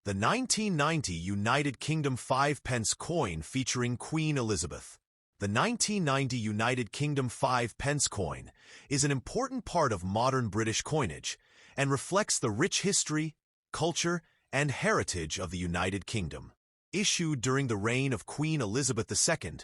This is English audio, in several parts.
The 1990 United Kingdom 5 pence coin featuring Queen Elizabeth. The 1990 United Kingdom 5 pence coin is an important part of modern British coinage and reflects the rich history, culture, and heritage of the United Kingdom. Issued during the reign of Queen Elizabeth II,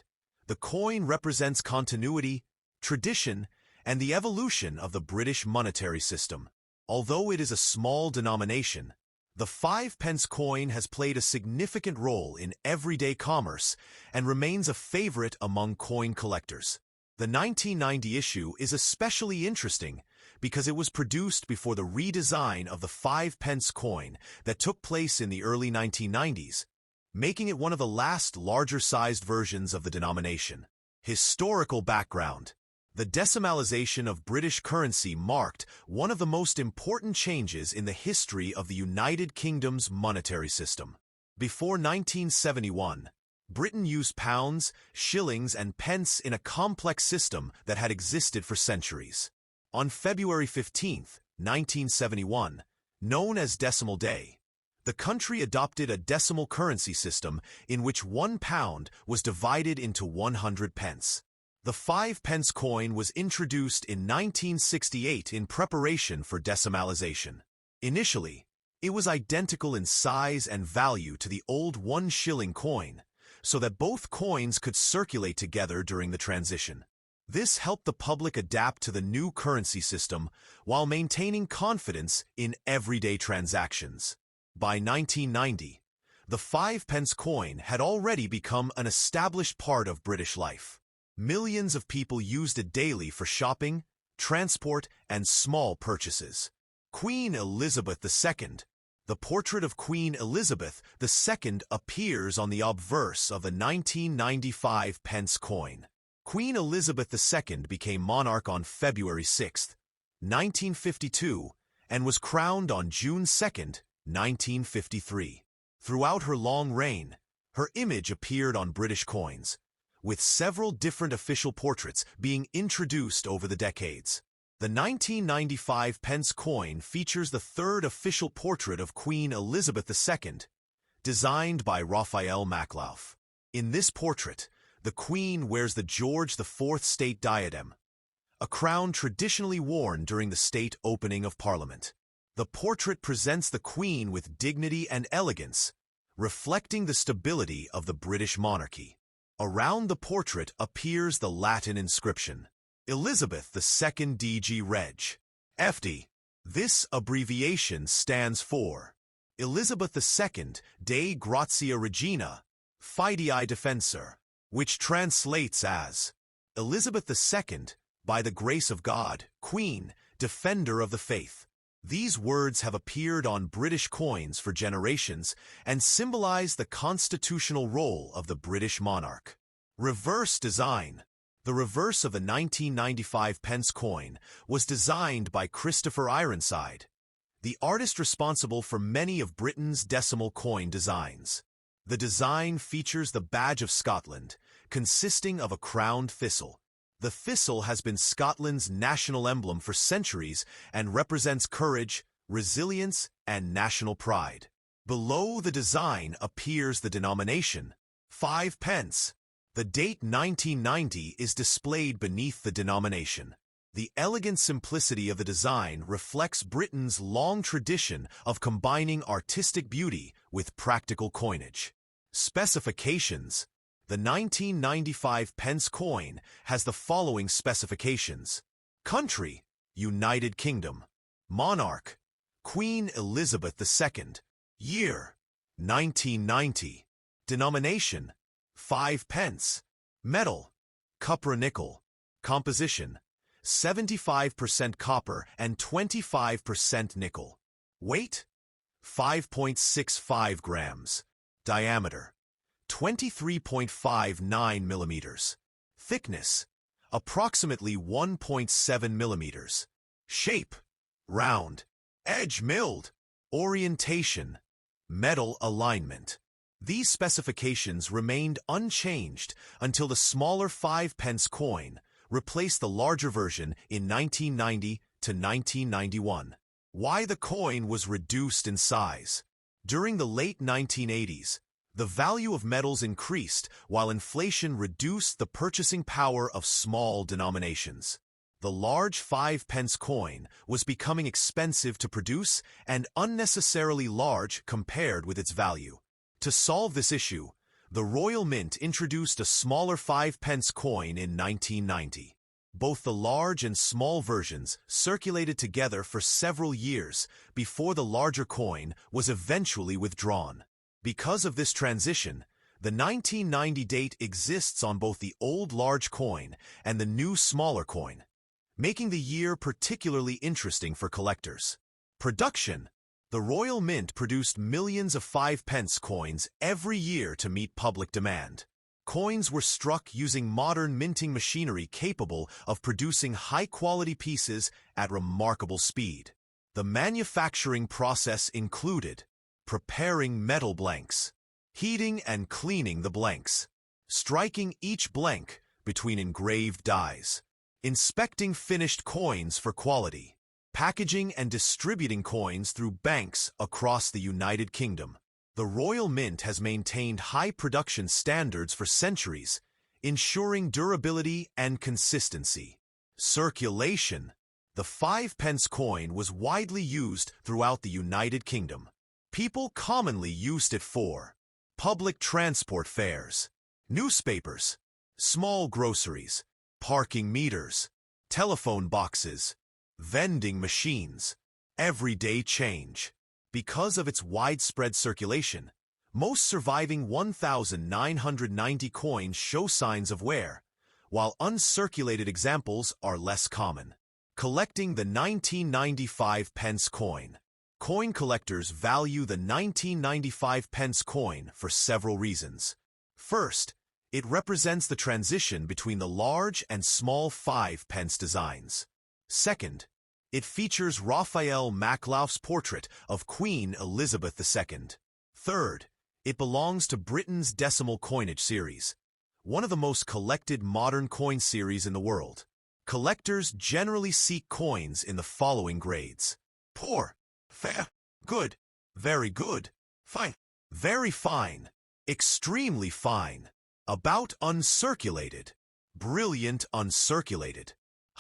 the coin represents continuity, tradition, and the evolution of the British monetary system. Although it is a small denomination, the 5 pence coin has played a significant role in everyday commerce and remains a favorite among coin collectors. The 1990 issue is especially interesting because it was produced before the redesign of the 5 pence coin that took place in the early 1990s, making it one of the last larger-sized versions of the denomination. Historical background. The decimalisation of British currency marked one of the most important changes in the history of the United Kingdom's monetary system. Before 1971, Britain used pounds, shillings, and pence in a complex system that had existed for centuries. On February 15, 1971, known as Decimal Day, the country adopted a decimal currency system in which £1 was divided into 100 pence. The 5 pence coin was introduced in 1968 in preparation for decimalisation. Initially, it was identical in size and value to the old 1 shilling coin, so that both coins could circulate together during the transition. This helped the public adapt to the new currency system while maintaining confidence in everyday transactions. By 1990, the 5 pence coin had already become an established part of British life. Millions of people used it daily for shopping, transport, and small purchases. Queen Elizabeth II. The portrait of Queen Elizabeth II appears on the obverse of the 1995 pence coin. Queen Elizabeth II became monarch on February 6, 1952, and was crowned on June 2, 1953. Throughout her long reign, her image appeared on British coins, with several different official portraits being introduced over the decades. The 1995 pence coin features the third official portrait of Queen Elizabeth II, designed by Raphael Maklauf. In this portrait, the Queen wears the George IV state diadem, a crown traditionally worn during the state opening of Parliament. The portrait presents the Queen with dignity and elegance, reflecting the stability of the British monarchy. Around the portrait appears the Latin inscription, Elizabeth II DG Reg. FD. This abbreviation stands for Elizabeth II Dei Gratia Regina, Fidei Defensor, which translates as Elizabeth II, by the grace of God, Queen, Defender of the Faith. These words have appeared on British coins for generations and symbolize the constitutional role of the British monarch. Reverse design. The reverse of the 1995 pence coin was designed by Christopher Ironside, the artist responsible for many of Britain's decimal coin designs. The design features the badge of Scotland, consisting of a crowned thistle. The thistle has been Scotland's national emblem for centuries and represents courage, resilience, and national pride. Below the design appears the denomination, 5 pence. The date 1990 is displayed beneath the denomination. The elegant simplicity of the design reflects Britain's long tradition of combining artistic beauty with practical coinage. Specifications. The 1995 pence coin has the following specifications. Country, United Kingdom. Monarch, Queen Elizabeth II. Year, 1990. Denomination, 5 pence. Metal, copper-nickel. Composition, 75% copper and 25% nickel. Weight, 5.65 grams. Diameter, 23.59 millimeters. Thickness, approximately 1.7 millimeters. Shape, round. Edge milled. Orientation, metal alignment. These specifications remained unchanged until the smaller 5 pence coin replaced the larger version in 1990 to 1991. Why the coin was reduced in size. During the late 1980s, the value of metals increased while inflation reduced the purchasing power of small denominations. The large 5-pence coin was becoming expensive to produce and unnecessarily large compared with its value. To solve this issue, the Royal Mint introduced a smaller 5-pence coin in 1990. Both the large and small versions circulated together for several years before the larger coin was eventually withdrawn. Because of this transition, the 1990 date exists on both the old large coin and the new smaller coin, making the year particularly interesting for collectors. Production: the Royal Mint produced millions of 5-pence coins every year to meet public demand. Coins were struck using modern minting machinery capable of producing high-quality pieces at remarkable speed. The manufacturing process included preparing metal blanks, heating and cleaning the blanks, striking each blank between engraved dies, inspecting finished coins for quality, packaging and distributing coins through banks across the United Kingdom. The Royal Mint has maintained high production standards for centuries, ensuring durability and consistency. Circulation: the 5-pence coin was widely used throughout the United Kingdom. People commonly used it for public transport fares, newspapers, small groceries, parking meters, telephone boxes, vending machines, everyday change. Because of its widespread circulation, most surviving 1,990 coins show signs of wear, while uncirculated examples are less common. Collecting the 1995 pence coin. Coin collectors value the 1995 pence coin for several reasons. First, it represents the transition between the large and small 5-pence designs. Second, it features Raphael Maklauf's portrait of Queen Elizabeth II. Third, it belongs to Britain's decimal coinage series, one of the most collected modern coin series in the world. Collectors generally seek coins in the following grades: poor, fair, good, very good, fine, very fine, extremely fine, about uncirculated, brilliant uncirculated.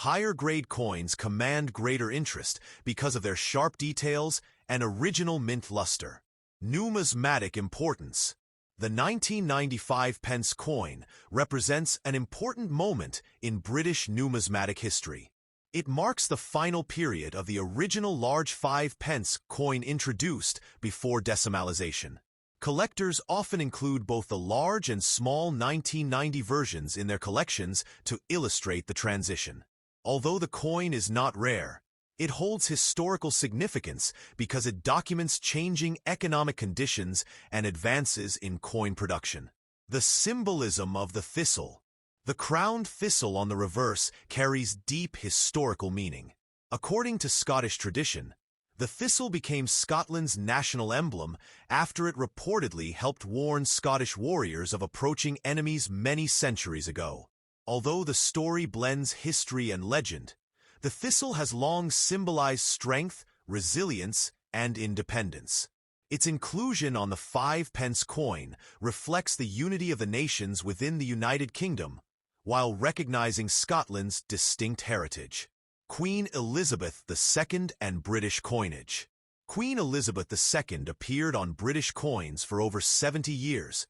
Higher grade coins command greater interest because of their sharp details and original mint luster. Numismatic importance. The 1995 pence coin represents an important moment in British numismatic history. It marks the final period of the original large 5-pence coin introduced before decimalization. Collectors often include both the large and small 1990 versions in their collections to illustrate the transition. Although the coin is not rare, it holds historical significance because it documents changing economic conditions and advances in coin production. The symbolism of the thistle. The crowned thistle on the reverse carries deep historical meaning. According to Scottish tradition, the thistle became Scotland's national emblem after it reportedly helped warn Scottish warriors of approaching enemies many centuries ago. Although the story blends history and legend, the thistle has long symbolized strength, resilience, and independence. Its inclusion on the 5-pence coin reflects the unity of the nations within the United Kingdom, while recognizing Scotland's distinct heritage. Queen Elizabeth II and British coinage. Queen Elizabeth II appeared on British coins for over 70 years,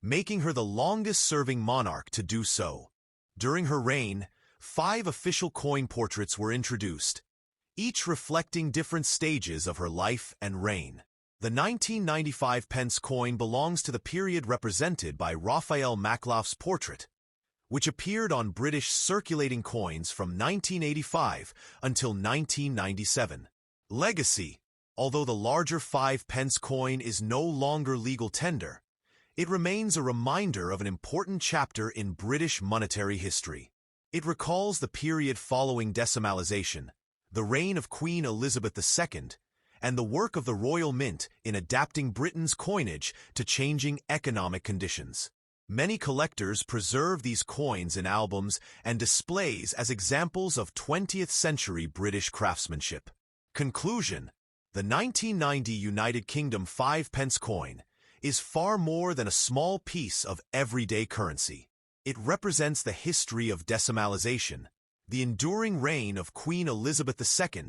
making her the longest-serving monarch to do so. During her reign, 5 official coin portraits were introduced, each reflecting different stages of her life and reign. The 1995 pence coin belongs to the period represented by Raphael Maklauf's portrait, which appeared on British circulating coins from 1985 until 1997. Legacy. Although the larger 5-pence coin is no longer legal tender, it remains a reminder of an important chapter in British monetary history. It recalls the period following decimalization, the reign of Queen Elizabeth II, and the work of the Royal Mint in adapting Britain's coinage to changing economic conditions. Many collectors preserve these coins in albums and displays as examples of 20th-century British craftsmanship. Conclusion. The 1990 United Kingdom 5 pence coin is far more than a small piece of everyday currency. It represents the history of decimalization, the enduring reign of Queen Elizabeth II,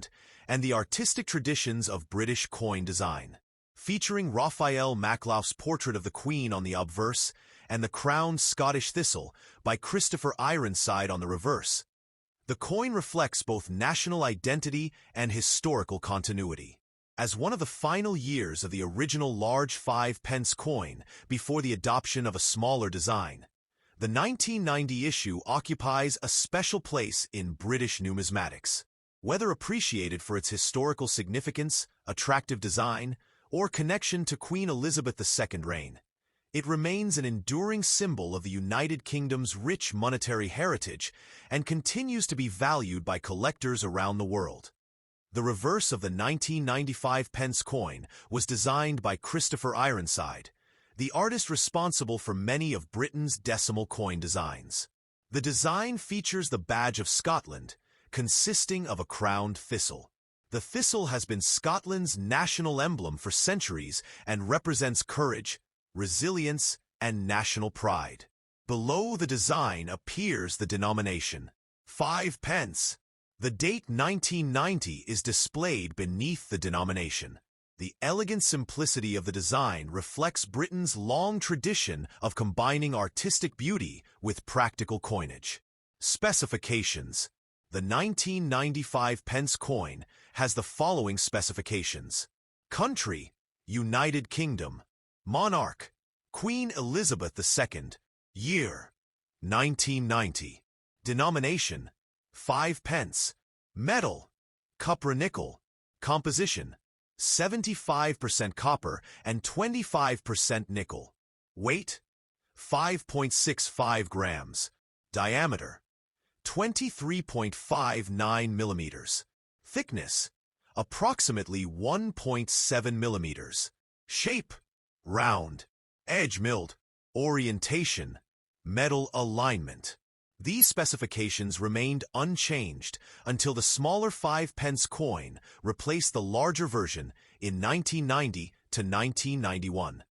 and the artistic traditions of British coin design. Featuring Raphael Maklauf's portrait of the Queen on the obverse and the crowned Scottish thistle by Christopher Ironside on the reverse, the coin reflects both national identity and historical continuity. As one of the final years of the original large 5 pence coin before the adoption of a smaller design, the 1990 issue occupies a special place in British numismatics. Whether appreciated for its historical significance, attractive design, or connection to Queen Elizabeth II's reign, it remains an enduring symbol of the United Kingdom's rich monetary heritage and continues to be valued by collectors around the world. The reverse of the 1995 pence coin was designed by Christopher Ironside, the artist responsible for many of Britain's decimal coin designs. The design features the badge of Scotland, consisting of a crowned thistle. The thistle has been Scotland's national emblem for centuries and represents courage, resilience, and national pride. Below the design appears the denomination, 5 pence. The date 1990 is displayed beneath the denomination. The elegant simplicity of the design reflects Britain's long tradition of combining artistic beauty with practical coinage. Specifications. The 1995 pence coin has the following specifications. Country, United Kingdom. Monarch, Queen Elizabeth II. Year, 1990. Denomination, 5 pence. Metal, copper nickel. Composition, 75% copper and 25% nickel. Weight, 5.65 grams. Diameter, 23.59 millimeters. Thickness, approximately 1.7 millimeters. Shape, round. Edge milled. Orientation, metal alignment. These specifications remained unchanged until the smaller 5 pence coin replaced the larger version in 1990 to 1991.